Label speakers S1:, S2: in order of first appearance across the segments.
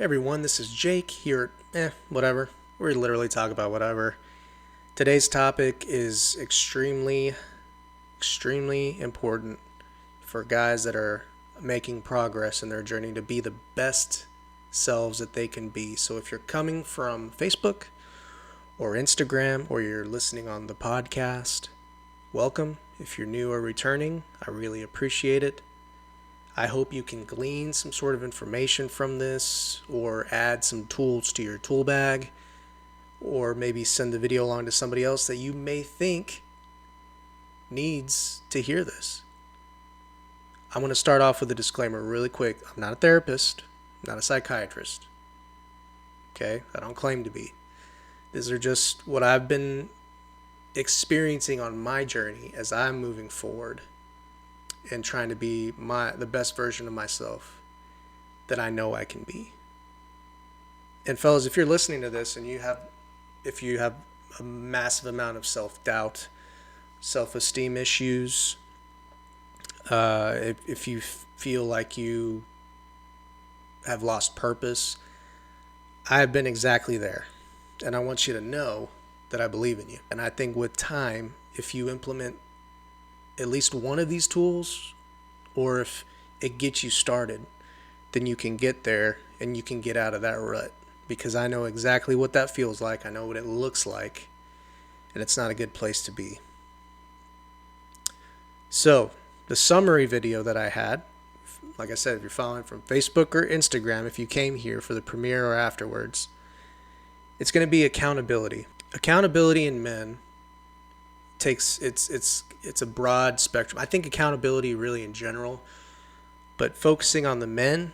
S1: everyone, this is Jake here at whatever. We literally talk about whatever. Today's topic is extremely important for guys that are making progress in their journey to be the best selves that they can be. So if you're coming from Facebook or Instagram or you're listening on the podcast, welcome. If you're new or returning, I really appreciate it. I hope you can glean some sort of information from this or add some tools to your tool bag, or maybe send the video along to somebody else that you may think needs to hear this. I'm going to start off with a disclaimer really quick. I'm not a therapist, I'm not a psychiatrist. Okay? I don't claim to be. These are just what I've been experiencing on my journey as I'm moving forward and trying to be the best version of myself that I know I can be. And fellas, if you're listening to this and if you have a massive amount of self-doubt, self-esteem issues, if you feel like you have lost purpose, I've been exactly there. And I want you to know that I believe in you. And I think with time, if you implement at least one of these tools, or if it gets you started, then you can get there and you can get out of that rut. Because I know exactly what that feels like. I know what it looks like. And it's not a good place to be. So, the summary video that I had, like I said, if you're following from Facebook or Instagram, if you came here for the premiere or afterwards, it's going to be accountability. Accountability in men takes it's a broad spectrum. I think accountability really in general, but focusing on the men,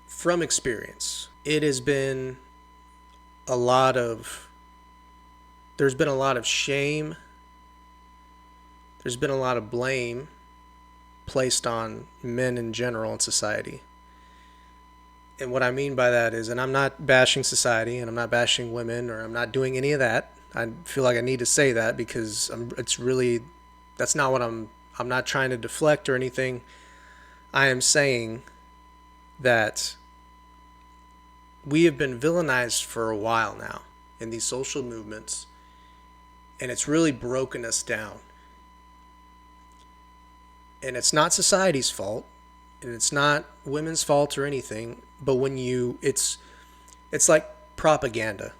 S1: from experience, there's been a lot of shame, there's been a lot of blame placed on men in general in society. And what I mean by that is, and I'm not bashing society and I'm not bashing women or I'm not doing any of that. I feel like I need to say that because that's not what I'm not trying to deflect or anything. I am saying that we have been villainized for a while now in these social movements, and it's really broken us down. And it's not society's fault, and it's not women's fault or anything, but it's like propaganda.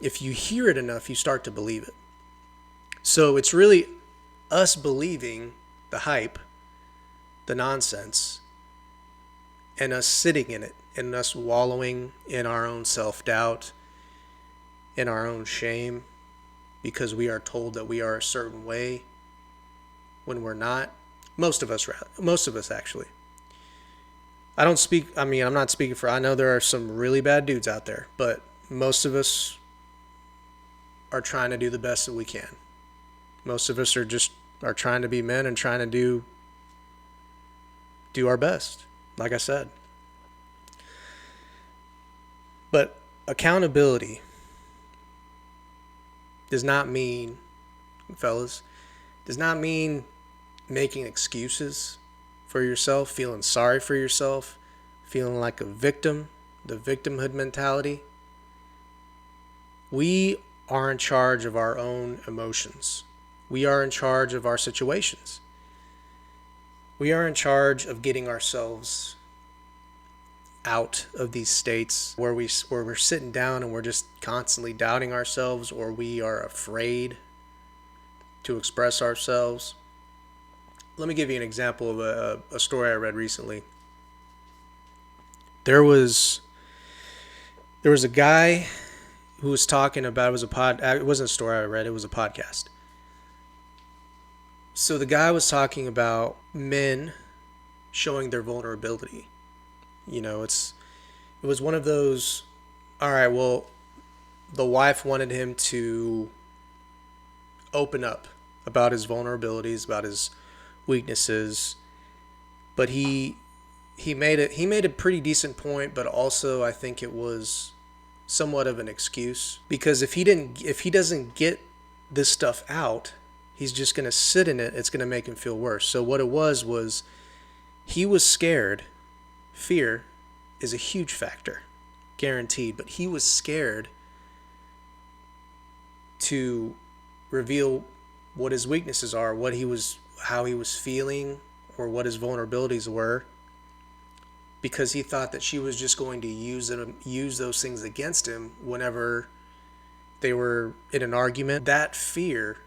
S1: If you hear it enough, you start to believe it. So it's really us believing the hype, the nonsense, and us sitting in it, and us wallowing in our own self-doubt, in our own shame, because we are told that we are a certain way when we're not. Most of us actually. I'm not speaking for, I know there are some really bad dudes out there, but most of us are trying to do the best that we can. Most of us are trying to be men and trying to do our best, like I said. But accountability does not mean, fellas, making excuses for yourself, feeling sorry for yourself, feeling like a victim, the victimhood mentality. We are in charge of our own emotions. We are in charge of our situations. We are in charge of getting ourselves out of these states where we're sitting down and we're just constantly doubting ourselves, or we are afraid to express ourselves. Let me give you an example of a story I read recently. There was a guy who was talking about, it wasn't a story I read, it was a podcast. So the guy was talking about men showing their vulnerability. It was one of those, all right, well, the wife wanted him to open up about his vulnerabilities, about his weaknesses, but he made a pretty decent point, but also I think it was somewhat of an excuse, because if he doesn't get this stuff out, he's just going to sit in it. It's going to make him feel worse. So what it was he was scared. Fear is a huge factor, guaranteed. But he was scared to reveal what his weaknesses are, how he was feeling, or what his vulnerabilities were, because he thought that she was just going to use those things against him whenever they were in an argument. That fear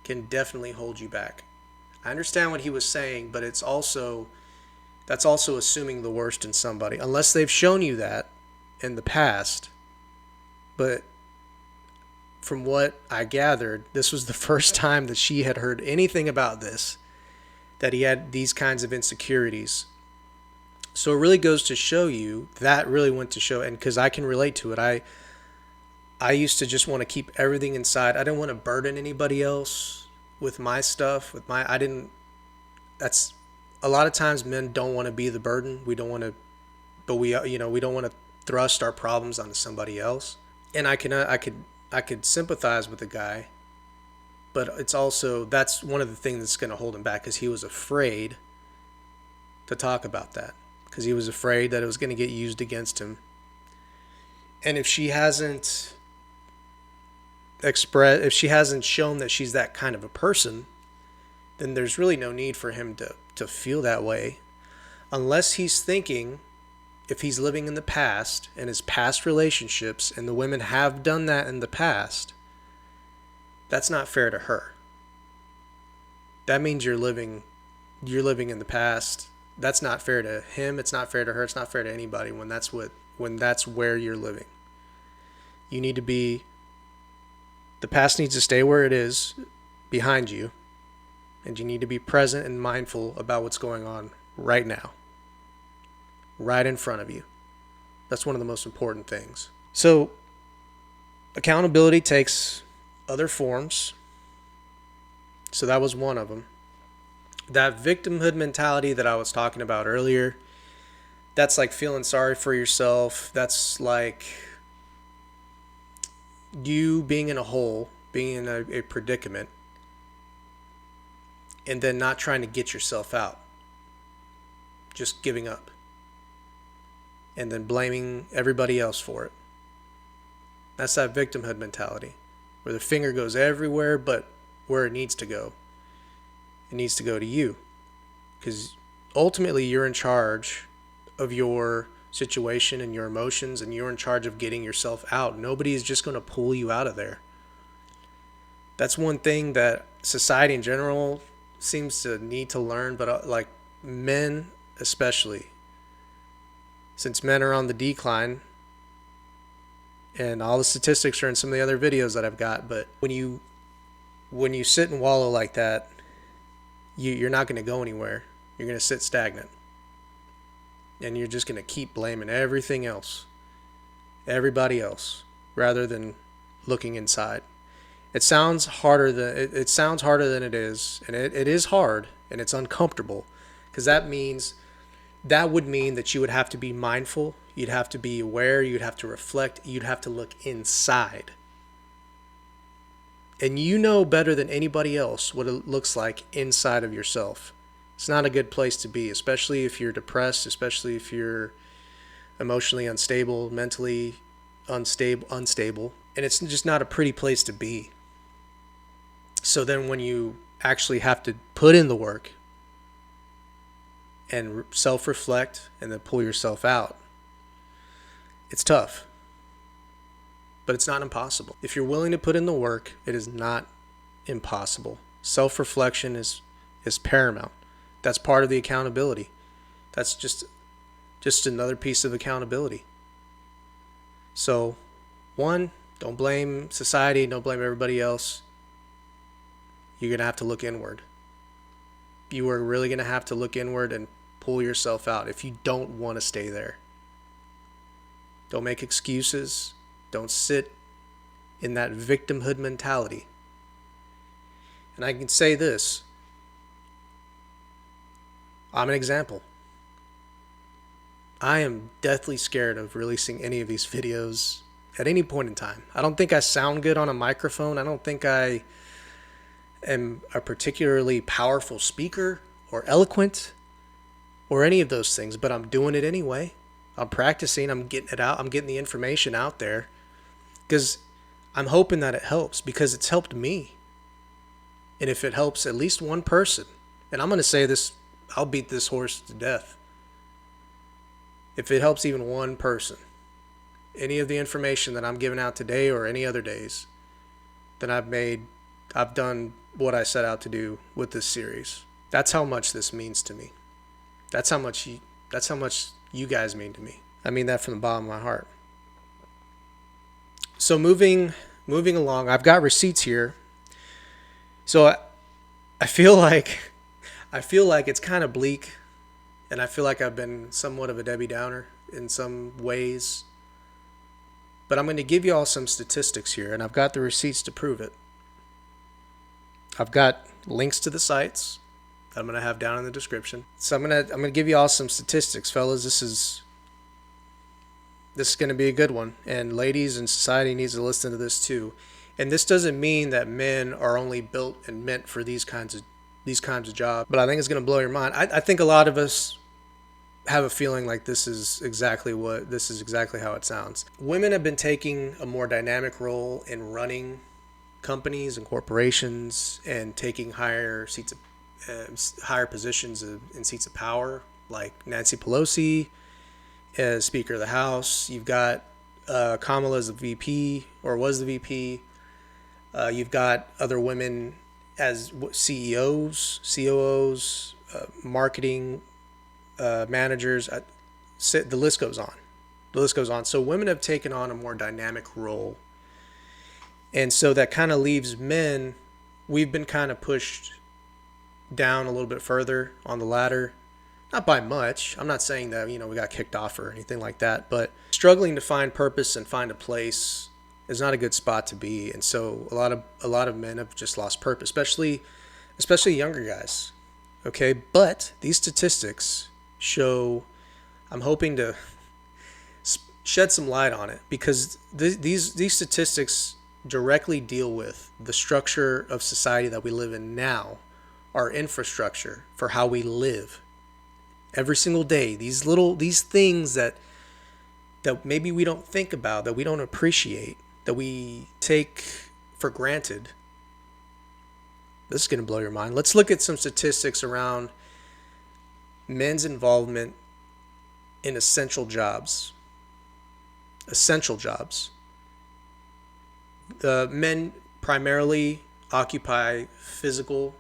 S1: can definitely hold you back. I understand what he was saying, but that's also assuming the worst in somebody, unless they've shown you that in the past. But from what I gathered, this was the first time that she had heard anything about this, that he had these kinds of insecurities. So it really goes to show you, that really went to show, and because I can relate to it, I used to just want to keep everything inside. I didn't want to burden anybody else with my stuff, that's a lot of times men don't want to be the burden. We don't want to, but we don't want to thrust our problems onto somebody else. And I could sympathize with the guy, but it's also, that's one of the things that's going to hold him back, because he was afraid to talk about that, because he was afraid that it was going to get used against him. And if she hasn't shown that she's that kind of a person, then there's really no need for him to feel that way, unless he's thinking, if he's living in the past and his past relationships, and the women have done that in the past, that's not fair to her. That means you're living in the past. That's not fair to him. It's not fair to her. It's not fair to anybody when that's where you're living. You need to be, the past needs to stay where it is, behind you, and you need to be present and mindful about what's going on right now, right in front of you. That's one of the most important things. So accountability takes other forms. So that was one of them. That victimhood mentality that I was talking about earlier, that's like feeling sorry for yourself. That's like you being in a hole, being in a predicament, and then not trying to get yourself out. Just giving up. And then blaming everybody else for it. That's that victimhood mentality, where the finger goes everywhere but where it needs to go. It needs to go to you, because ultimately you're in charge of your situation and your emotions, and you're in charge of getting yourself out. Nobody is just going to pull you out of there. That's one thing that society in general seems to need to learn, but like men especially, since men are on the decline, and all the statistics are in some of the other videos that I've got. But when you sit and wallow like that, you're not going to go anywhere. You're going to sit stagnant, and you're just going to keep blaming everything else, everybody else, rather than looking inside. It sounds harder than it is, and it is hard, and it's uncomfortable, because that would mean that you would have to be mindful, you'd have to be aware, you'd have to reflect, you'd have to look inside. And you know better than anybody else what it looks like inside of yourself. It's not a good place to be, especially if you're depressed, especially if you're emotionally unstable, mentally unstable, and it's just not a pretty place to be. So then when you actually have to put in the work and self-reflect and then pull yourself out, it's tough, but it's not impossible. If you're willing to put in the work, it is not impossible. Self-reflection is paramount. That's part of the accountability. That's just another piece of accountability. So, one, don't blame society, don't blame everybody else. You're going to have to look inward. You are really going to have to look inward and pull yourself out if you don't want to stay there. Don't make excuses. Don't sit in that victimhood mentality. And I can say this. I'm an example. I am deathly scared of releasing any of these videos at any point in time. I don't think I sound good on a microphone. I don't think I am a particularly powerful speaker or eloquent or any of those things, but I'm doing it anyway. I'm practicing. I'm getting it out. I'm getting the information out there because I'm hoping that it helps because it's helped me. And if it helps at least one person, and I'm going to say this, I'll beat this horse to death. If it helps even one person, any of the information that I'm giving out today or any other days, then I've done what I set out to do with this series. That's how much this means to me. That's how much you guys mean to me. I mean that from the bottom of my heart. So moving along, I've got receipts here. So I feel like it's kind of bleak, and I feel like I've been somewhat of a Debbie Downer in some ways. But I'm going to give you all some statistics here, and I've got the receipts to prove it. I've got links to the sites that I'm going to have down in the description. So I'm going to give you all some statistics, fellas. This is going to be a good one, and ladies and society needs to listen to this too. And this doesn't mean that men are only built and meant for these kinds of jobs, but I think it's going to blow your mind. I think a lot of us have a feeling like this is exactly how it sounds. Women have been taking a more dynamic role in running companies and corporations and taking higher positions in seats of power, like Nancy Pelosi as Speaker of the House. You've got Kamala as the VP, or was the VP. You've got other women as CEOs, COOs, marketing managers. The list goes on. So women have taken on a more dynamic role. And so that kind of leaves men, we've been kind of pushed down a little bit further on the ladder. Not by much. I'm not saying that, we got kicked off or anything like that, but struggling to find purpose and find a place is not a good spot to be. And so a lot of men have just lost purpose, especially younger guys. Okay, but these statistics show, I'm hoping to shed some light on it, because these statistics directly deal with the structure of society that we live in now, our infrastructure for how we live every single day. These things that maybe we don't think about, that we don't appreciate, that we take for granted. This is going to blow your mind. Let's look at some statistics around men's involvement in essential jobs. Essential jobs. Men primarily occupy physical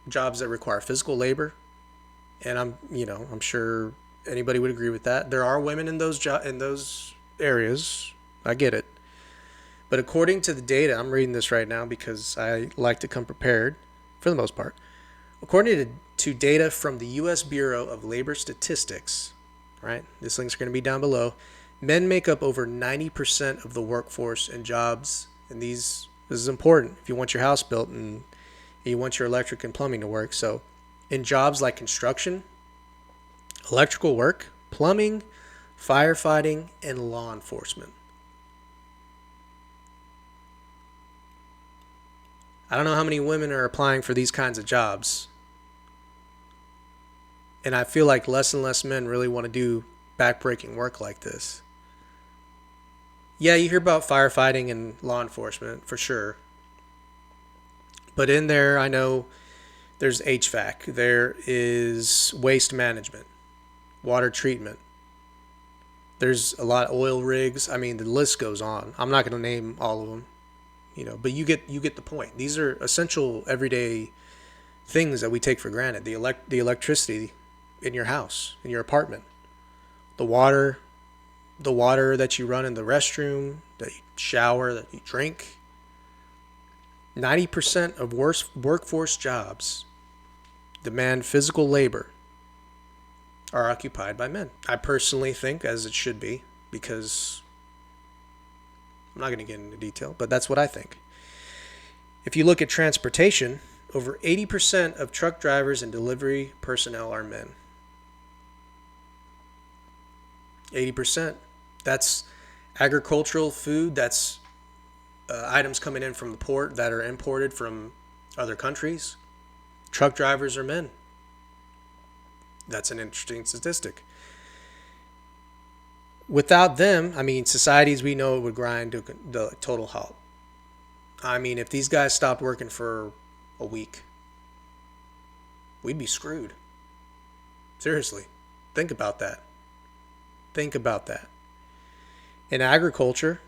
S1: jobs that require physical labor, and I'm sure anybody would agree with that. There are women in those areas. I get it. But according to the data, I'm reading this right now because I like to come prepared for the most part. According to data from the U.S. Bureau of Labor Statistics, right? This link's going to be down below. Men make up over 90% of the workforce in jobs, and this is important if you want your house built and you want your electric and plumbing to work. So in jobs like construction, electrical work, plumbing, firefighting, and law enforcement. I don't know how many women are applying for these kinds of jobs. And I feel like less and less men really want to do backbreaking work like this. Yeah, you hear about firefighting and law enforcement for sure. But in there, I know there's HVAC, there is waste management, water treatment. There's a lot of oil rigs. I mean, the list goes on. I'm not going to name all of them, but you get the point. These are essential everyday things that we take for granted. The electricity in your house, in your apartment, the water that you run in the restroom, that you shower, that you drink. 90% of workforce jobs demand physical labor are occupied by men. I personally think, as it should be, because I'm not going to get into detail, but that's what I think. If you look at transportation, over 80% of truck drivers and delivery personnel are men. 80%. That's agricultural food. That's items coming in from the port that are imported from other countries. Truck drivers are men. That's an interesting statistic. Without them, I mean, societies we know it would grind to the total halt. I mean, if these guys stopped working for a week, we'd be screwed. Seriously. Think about that. Think about that. In agriculture,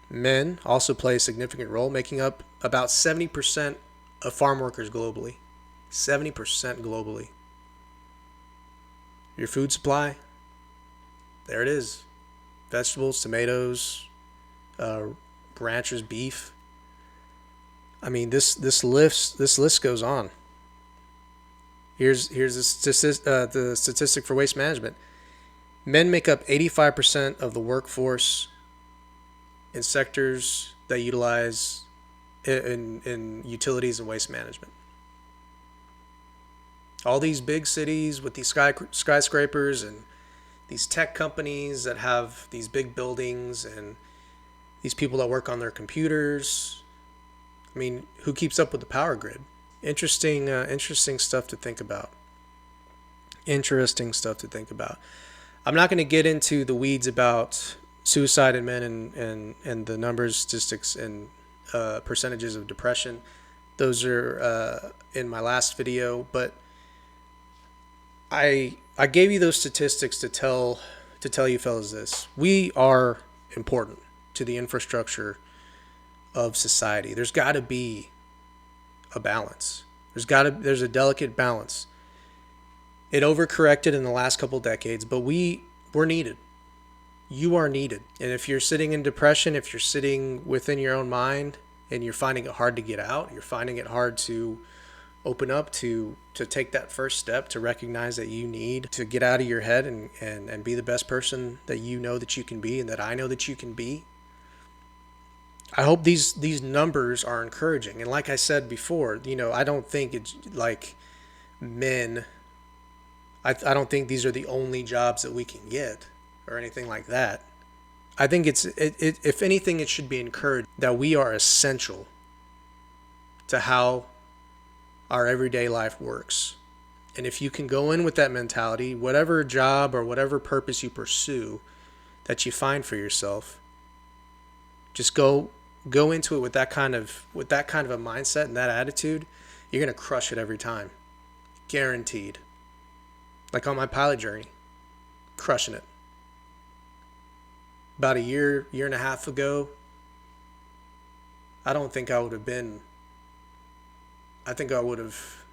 S1: men also play a significant role, making up about 70% of farm workers globally. 70% globally. Your food supply, there it is. Vegetables, tomatoes, ranchers, beef. I mean, this list goes on. Here's the statistic for waste management. Men make up 85% of the workforce in sectors that utilize in utilities and waste management. All these big cities with these skyscrapers and these tech companies that have these big buildings and these people that work on their computers. I mean, who keeps up with the power grid? Interesting stuff to think about. Interesting stuff to think about. I'm not going to get into the weeds about suicide in men and the numbers, statistics, and percentages of depression. Those are in my last video, but I gave you those statistics to tell you fellas this. We are important to the infrastructure of society. There's got to be a balance. There's a delicate balance. It overcorrected in the last couple decades, but we're needed. You are needed. And if you're sitting in depression, if you're sitting within your own mind and you're finding it hard to get out, you're finding it hard to open up, to take that first step, to recognize that you need to get out of your head and be the best person that you know that you can be and that I know that you can be. I hope these numbers are encouraging. And like I said before, I don't think it's like men. I don't think these are the only jobs that we can get or anything like that. I think if anything, it should be encouraged that we are essential to how our everyday life works. And if you can go in with that mentality, whatever job or whatever purpose you pursue that you find for yourself, just go into it with that kind of a mindset and that attitude. You're going to crush it every time. Guaranteed. Like on my pilot journey, crushing it. About a year and a half ago, I don't think I would have been. I think I would have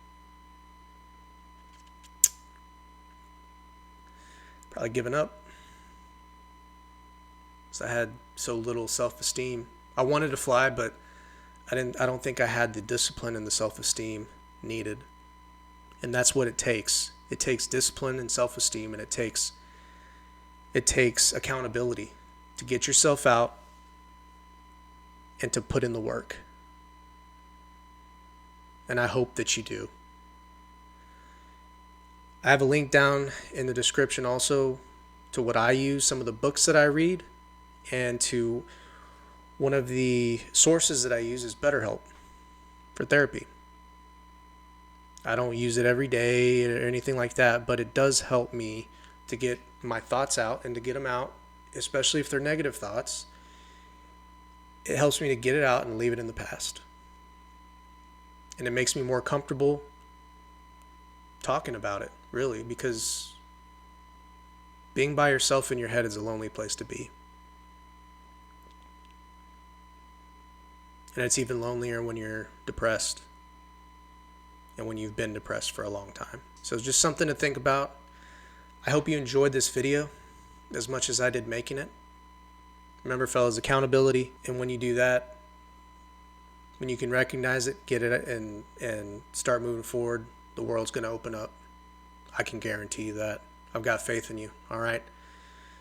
S1: probably given up. So I had so little self-esteem. I wanted to fly, but I don't think I had the discipline and the self-esteem needed. And that's what it takes. It takes discipline and self-esteem, and it takes accountability to get yourself out and to put in the work. And I hope that you do. I have a link down in the description also to what I use, some of the books that I read, and to one of the sources that I use is BetterHelp for therapy. I don't use it every day or anything like that, but it does help me to get my thoughts out and to get them out, especially if they're negative thoughts. It helps me to get it out and leave it in the past. And it makes me more comfortable talking about it, really, because being by yourself in your head is a lonely place to be. And it's even lonelier when you're depressed and when you've been depressed for a long time. So it's just something to think about. I hope you enjoyed this video as much as I did making it. Remember, fellas, accountability. And when you do that, when you can recognize it, get it, and start moving forward, the world's going to open up. I can guarantee you that. I've got faith in you. All right?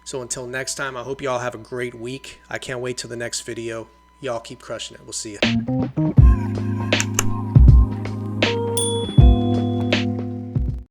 S1: So until next time, I hope you all have a great week. I can't wait till the next video. Y'all keep crushing it. We'll see you.